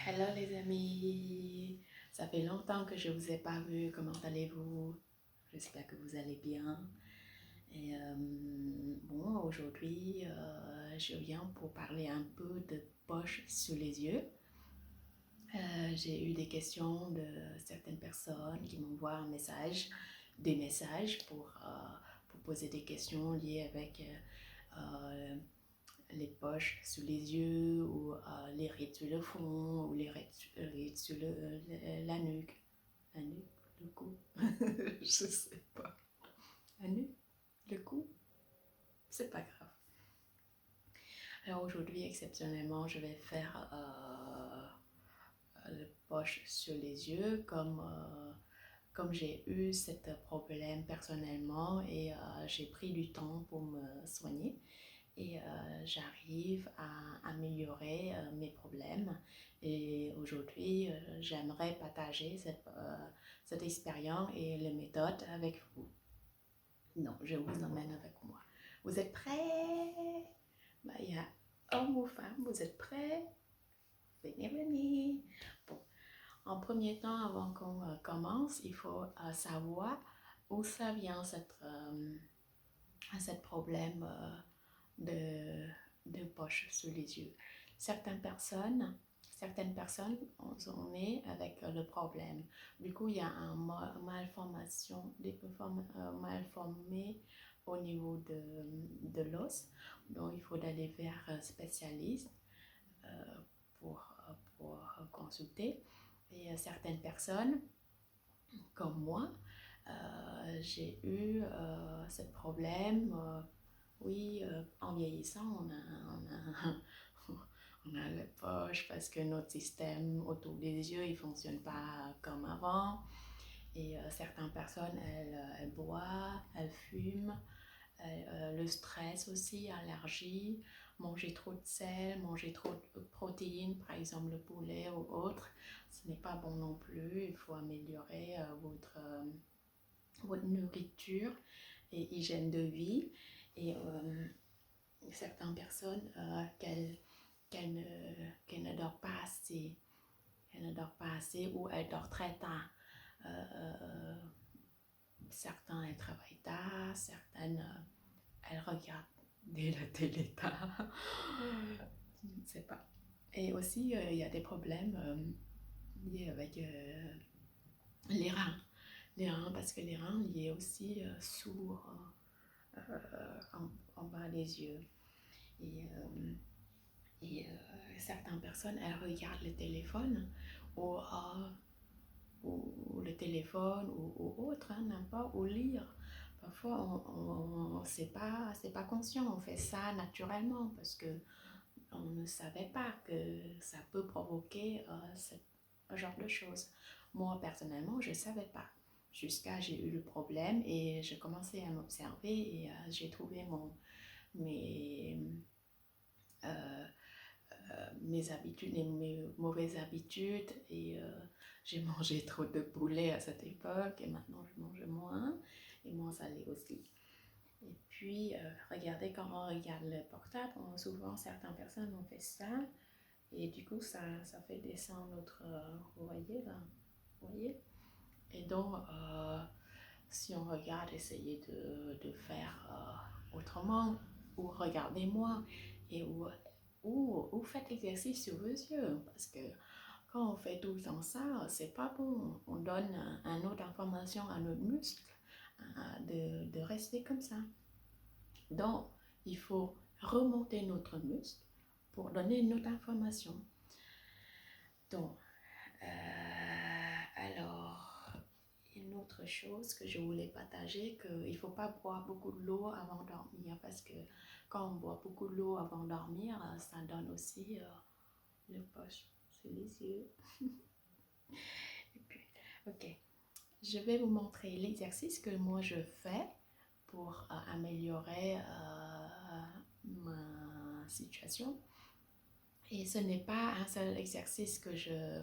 Hello les amis, ça fait longtemps que je vous ai pas vu, comment allez-vous? J'espère que vous allez bien. Bon, aujourd'hui, je viens pour parler un peu de poche sur les yeux. J'ai eu des questions de certaines personnes qui m'envoient des messages pour poser des questions liées avec les poches sous les yeux ou les rides sur le front ou rides sur la nuque. La nuque, le cou. Je sais pas. La nuque, le cou, c'est pas grave. Alors aujourd'hui, exceptionnellement, je vais faire les poches sur les yeux comme j'ai eu ce problème personnellement et j'ai pris du temps pour me soigner. Et j'arrive à améliorer mes problèmes. Et aujourd'hui, j'aimerais partager cette expérience et les méthodes avec vous. Donc, je vous emmène avec moi. Vous êtes prêts? Ben, il y a homme ou femme, vous êtes prêts? Venez, venez. Bon, en premier temps, avant qu'on commence, il faut savoir où ça vient cette problème de poche sous les yeux. Certaines personnes sont nées avec le problème. Du coup, il y a une malformé au niveau de l'os. Donc, il faut aller vers un spécialiste euh, pour consulter. Et certaines personnes, comme moi, j'ai eu ce problème. Oui, en vieillissant, on a les poches parce que notre système autour des yeux, il ne fonctionne pas comme avant. Et certaines personnes, elles boivent, elles fument, le stress aussi, allergie, manger trop de sel, manger trop de protéines, par exemple le poulet ou autre, ce n'est pas bon non plus. Il faut améliorer votre nourriture et hygiène de vie. Et certaines personnes qu'elles ne dorment pas assez. Elles ne dorment pas assez ou elles dorment très tard. Euh, Certains, elles travaillent tard, certaines, elles regardent la télé tard. Je ne sais pas. Et aussi, il y a des problèmes liés avec les reins. Les reins, parce que les reins liés aussi sous, en bas des yeux. Et certaines personnes, elles regardent le téléphone ou, le téléphone ou autre, hein, n'importe, ou lire. Parfois, c'est pas conscient, on fait ça naturellement parce que on ne savait pas que ça peut provoquer ce genre de choses. Moi, personnellement, je ne savais pas. Jusqu'à j'ai eu le problème et j'ai commencé à m'observer et j'ai trouvé mes, euh, mes habitudes et mes mauvaises habitudes et j'ai mangé trop de poulet à cette époque et maintenant je mange moins et moins salé aussi. Et puis, regardez, quand on regarde le portable, souvent certaines personnes ont fait ça et du coup ça fait descendre notre, vous voyez là, vous voyez? Et donc, si on regarde, essayez de faire autrement ou regardez-moi et ou faites l'exercice sur vos yeux parce que quand on fait tout le temps ça, c'est pas bon. On donne une autre information à notre muscle de rester comme ça. Donc, il faut remonter notre muscle pour donner une autre information. Donc, alors, une autre chose que je voulais partager, qu'il ne faut pas boire beaucoup de l'eau avant de dormir parce que quand on boit beaucoup de l'eau avant de dormir, ça donne aussi le poche sur les yeux. Et puis, ok, je vais vous montrer l'exercice que moi je fais pour améliorer ma situation. Et ce n'est pas un seul exercice que je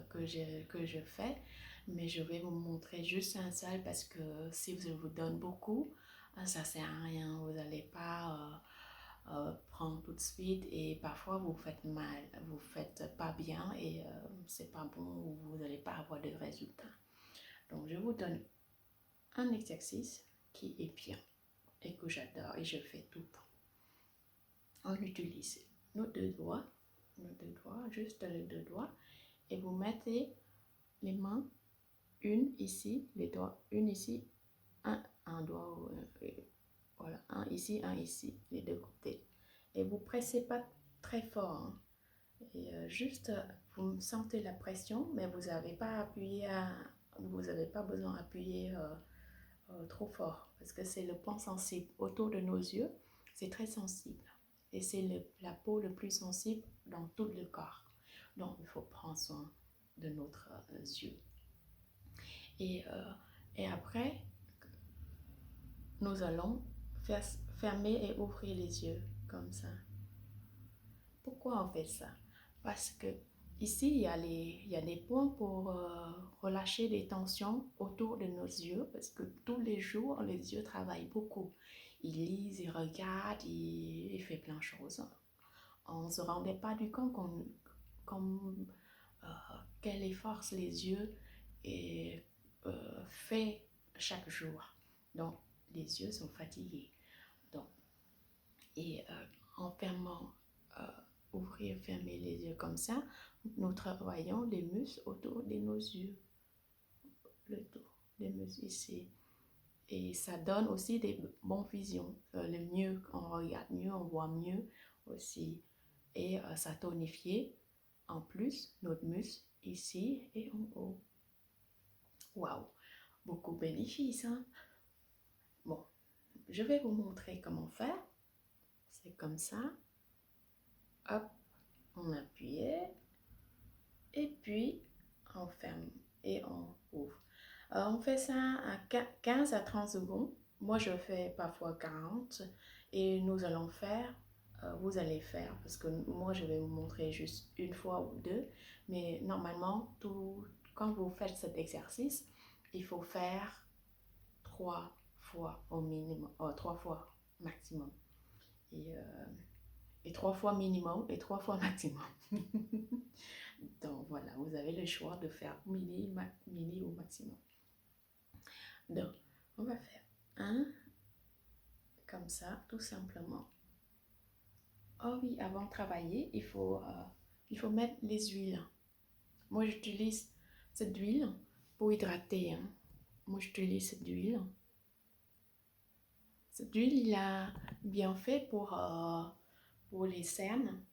fais, mais je vais vous montrer juste un seul parce que si je vous donne beaucoup, ça ne sert à rien. Vous n'allez pas prendre tout de suite et parfois vous faites mal, vous faites pas bien et c'est pas bon ou vous n'allez pas avoir de résultats. Donc je vous donne un exercice qui est bien et que j'adore et je fais tout le temps. On utilise nos deux doigts, juste les deux doigts, et vous mettez les mains, une ici, les doigts, une ici, un doigt, voilà, un ici, les deux côtés. Et vous pressez pas très fort, hein. Et juste, vous sentez la pression, mais vous n'avez pas appuyé vous n'avez pas besoin d'appuyer trop fort, parce que c'est le point sensible autour de nos yeux, c'est très sensible. Et c'est la peau le plus sensible dans tout le corps. Donc, il faut prendre soin de notre yeux. Et, et après, nous allons fermer et ouvrir les yeux comme ça. Pourquoi on fait ça? Parce que ici, il y a des points pour relâcher les tensions autour de nos yeux, parce que tous les jours, les yeux travaillent beaucoup. Ils lisent, ils regardent, ils font plein de choses. On ne se rendait pas du compte quel effort les yeux et, fait chaque jour. Donc, les yeux sont fatigués. Donc, et en fermant, ouvrir, fermer les yeux comme ça, nous travaillons les muscles autour de nos yeux, le tour des muscles ici. Et ça donne aussi des bonnes visions. Le mieux, on regarde mieux, on voit mieux aussi. Et ça tonifie en plus notre muscle ici et en haut. Waouh, beaucoup de bénéfices, hein? Bon, je vais vous montrer comment faire. C'est comme ça. Hop, on appuie et puis on ferme et on ouvre. On fait ça à 15 à 30 secondes. Moi, je fais parfois 40 et nous allons faire, vous allez faire, parce que moi, je vais vous montrer juste une fois ou deux, mais normalement, quand vous faites cet exercice, il faut faire 3 fois au minimum, 3 fois maximum. Et 3 fois minimum et 3 fois maximum. Donc voilà, vous avez le choix de faire mini ou maximum. Donc, on va faire un comme ça, tout simplement. Oh oui, avant de travailler, il faut mettre les huiles. Moi, j'utilise cette huile pour hydrater, hein. Moi, j'utilise cette huile. Cette huile, il a bien fait pour les cernes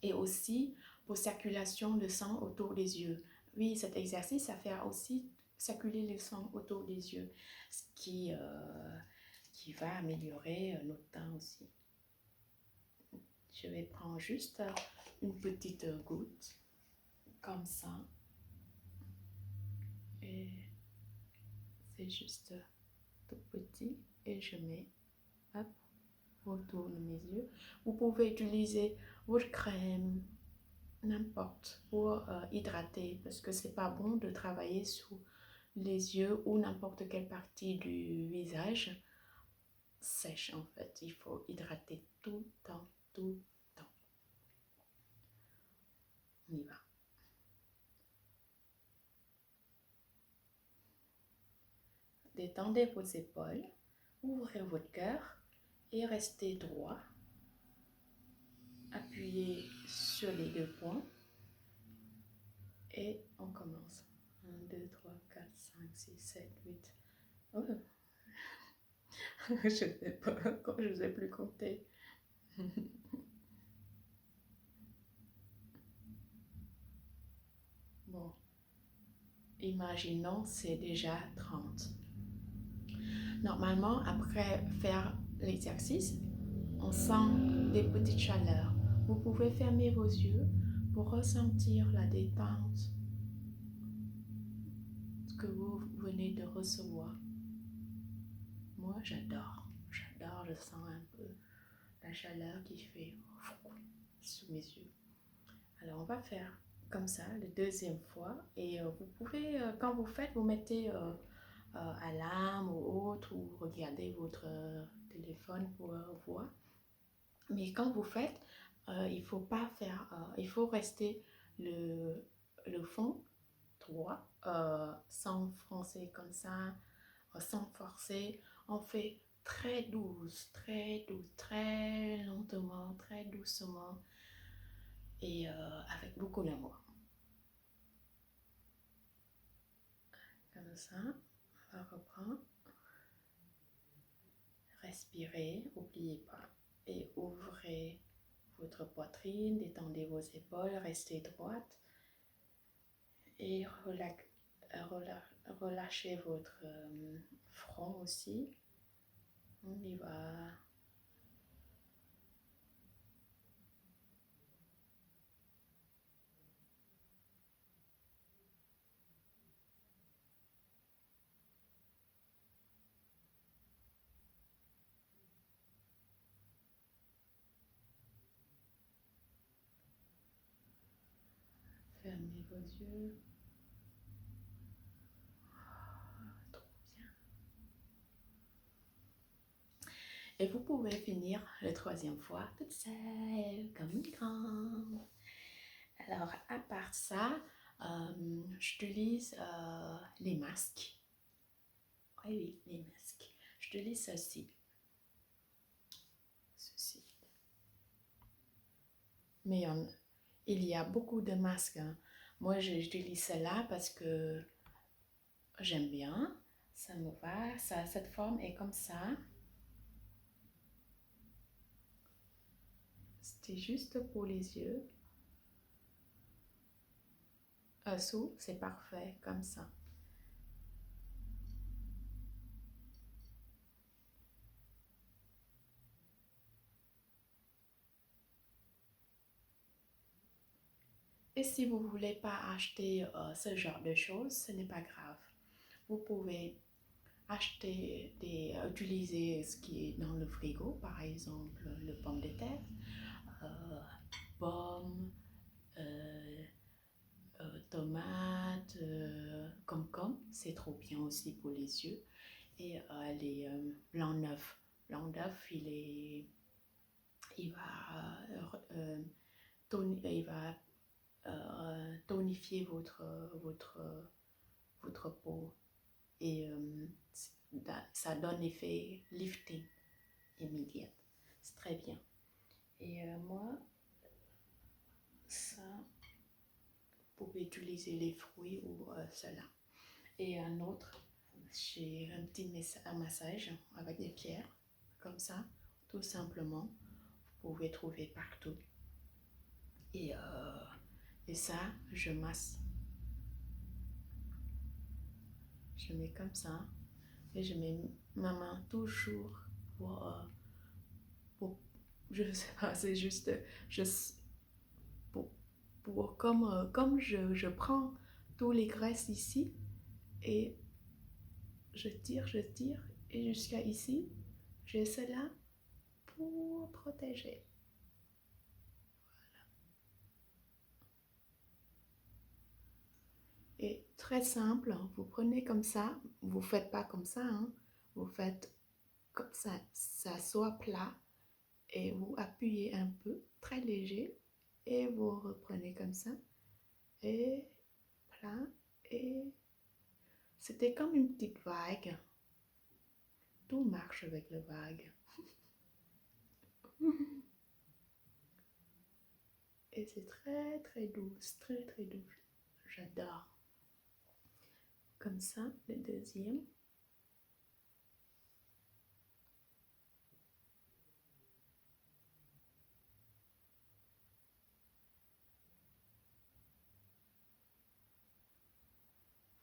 et aussi pour circulation de sang autour des yeux. Oui, cet exercice, ça fait aussi circuler le sang autour des yeux, ce qui va améliorer notre teint aussi. Je vais prendre juste une petite goutte, comme ça. Et c'est juste tout petit. Et je mets, hop, autour de mes yeux. Vous pouvez utiliser votre crème, n'importe, pour hydrater, parce que c'est pas bon de travailler sous les yeux ou n'importe quelle partie du visage sèche en fait. Il faut hydrater tout le temps, tout le temps. On y va. Détendez vos épaules, ouvrez votre cœur et restez droit. Appuyez sur les deux points et on commence. 1, 2, 3, 4, 5, 6, 7, 8. Oh. Je sais pas, je ne sais plus compter. Bon, imaginons c'est déjà 30. Normalement, après faire l'exercice, on sent des petites chaleurs. Vous pouvez fermer vos yeux pour ressentir la détente que vous venez de recevoir. Moi, j'adore, je sens un peu la chaleur qui fait sous mes yeux. Alors, on va faire comme ça, la deuxième fois. Et vous pouvez, quand vous faites, vous mettez alarme ou autre, ou regardez votre téléphone pour voir. Mais quand vous faites, il faut pas faire, il faut rester le, le fond droit, sans froncer comme ça, sans forcer. On fait très douce, très lentement, très doucement et avec beaucoup d'amour. Comme ça, on reprend. Respirez, n'oubliez pas. Et ouvrez votre poitrine, détendez vos épaules, restez droite et relâchez votre front aussi. On y va. Fermez vos yeux. Trop bien. Et vous pouvez finir la troisième fois toute seule, comme une grande. Alors, à part ça, j'utilise les masques. Oui, oui, les masques. J'utilise ceci. Ceci. Mais il y a beaucoup de masques, hein. Moi, j'utilise cela parce que j'aime bien. Ça me va. Ça, cette forme est comme ça. C'était juste pour les yeux. Sous, c'est parfait, comme ça. Et si vous ne voulez pas acheter ce genre de choses, ce n'est pas grave. Vous pouvez utiliser ce qui est dans le frigo, par exemple le pomme de terre, euh, pommes, euh, tomates, concombre, c'est trop bien aussi pour les yeux. Et les blancs d'œufs. Blanc d'œuf, il va, il va tonifier votre peau et ça donne effet lifting immédiat. C'est très bien. Et moi, ça, vous pouvez utiliser les fruits ou cela. Et un autre, j'ai un petit massage avec des pierres, comme ça, tout simplement. Vous pouvez trouver partout. Et, et ça, je masse. Je mets comme ça. Et je mets ma main toujours pour, pour je ne sais pas, c'est juste je, pour, comme je prends tous les graisses ici et je tire et jusqu'à ici, j'ai cela pour protéger. Et très simple, vous prenez comme ça, vous ne faites pas comme ça, hein, vous faites comme ça soit plat et vous appuyez un peu, très léger, et vous reprenez comme ça, et plat, et c'était comme une petite vague. Tout marche avec le vague. Et c'est très douce, très douce. J'adore. Comme ça, le deuxième.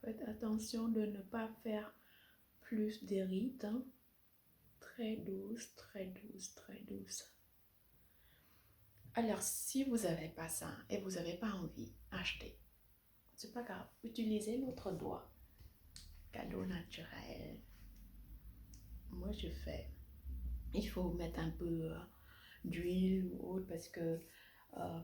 Faites attention de ne pas faire plus de rides, hein. Très douce, très douce, très douce. Alors, si vous n'avez pas ça et vous n'avez pas envie, achetez. C'est pas grave. Utilisez notre doigt. Cadeau naturel. Moi, je fais. Il faut mettre un peu d'huile ou autre parce que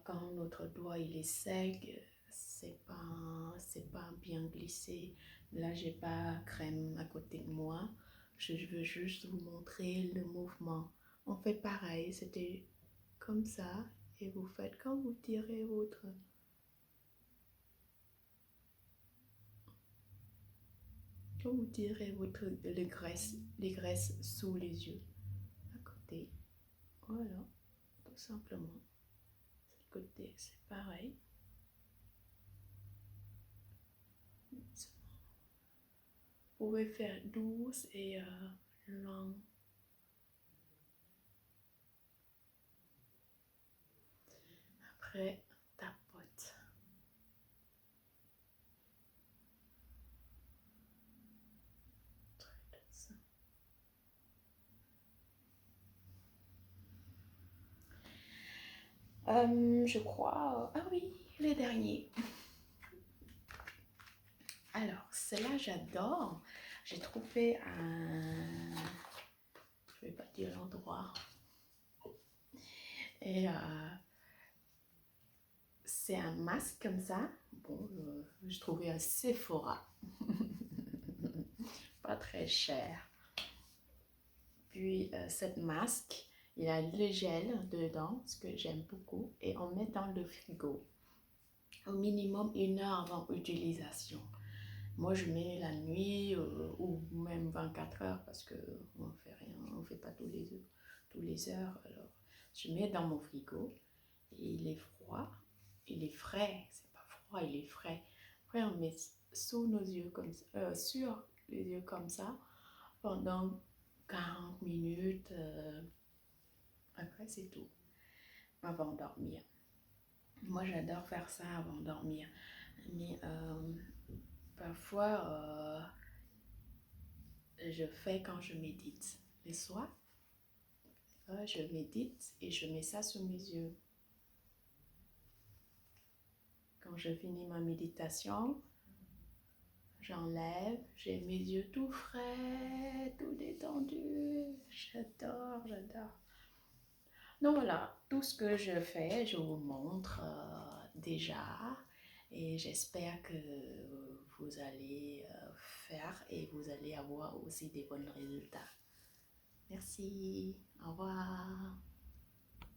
quand notre doigt il est sec, c'est pas bien glissé. Là, j'ai pas crème à côté de moi. Je veux juste vous montrer le mouvement. On fait pareil. C'était comme ça et vous faites quand vous tirez les graisses sous les yeux, à côté. Voilà, tout simplement. Ce côté, c'est pareil. Vous pouvez faire douce et lent. Après, tapote. Je crois... ah oui, les derniers. Alors, celle-là, j'adore. J'ai trouvé un... Je vais pas dire l'endroit. Et c'est un masque comme ça. Bon, je trouvais à Sephora. Pas très cher. Puis, cette masque, il y a le gel dedans, ce que j'aime beaucoup. Et on met dans le frigo. Au minimum 1 heure avant utilisation. Moi, je mets la nuit ou même 24 heures parce qu'on ne fait rien, on ne fait pas tous les heures. Alors, je mets dans mon frigo et il est froid, il est frais, c'est pas froid, il est frais. Après, on met sous nos yeux comme ça, sur les yeux comme ça pendant 40 minutes. Après, c'est tout, avant de dormir. Moi, j'adore faire ça avant de dormir. Mais parfois, je fais quand je médite. Le soir, je médite et je mets ça sous mes yeux. Quand je finis ma méditation, j'enlève, j'ai mes yeux tout frais, tout détendus. J'adore, j'adore. Donc voilà, tout ce que je fais, je vous montre déjà et j'espère que vous allez faire et vous allez avoir aussi des bons résultats. Merci, au revoir.